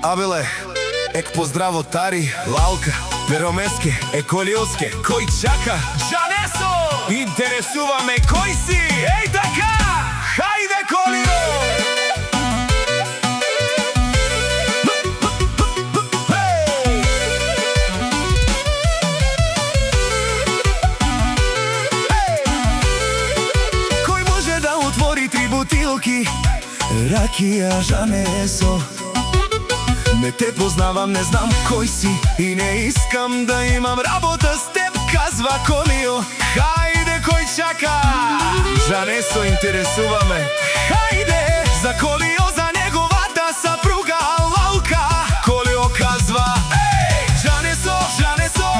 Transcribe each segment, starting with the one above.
Абеле, ек поздраво Тари, Лалка, Веромеске, Еколиоске, кој чака? Жанесо! Интересува ме кој си? Еј така! Хајде, Колио! Кој може да отвори 3 бутилки ракија, Жанесо? Не те познавам, не знам кој си и не искам да имам работа с теб, казва Колио. Хајде, кој чака? Жанесо, интересува ме. Хајде! За Колио, за неговата сапруга Лалка. Колио казва: еј! Жанесо, Жанесо,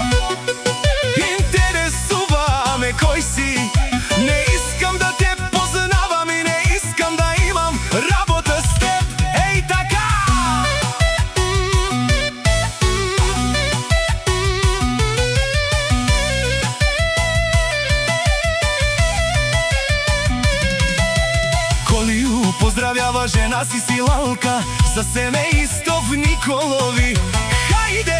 интересува ме кој си. Не искам да те познавам и не искам да имам работа с теб. Еј така! Колио поздравява жена си Лалка за семејство в Николови. Хајде,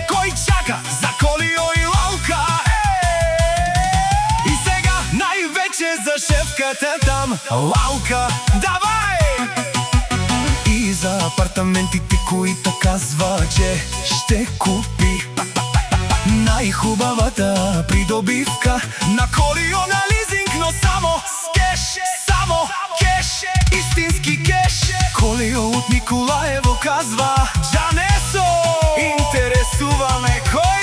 кој чака? За Колио и Лалка. И сега највеќе за шефката там, Лалка. Давај! И за апартаментите които казва, че ще купи. Најхубавата придобивка на Колио на лизинг, но само с кеш, само кеш, истински кеш. Колио от Николаево казва: Жанесо, интересува ме кој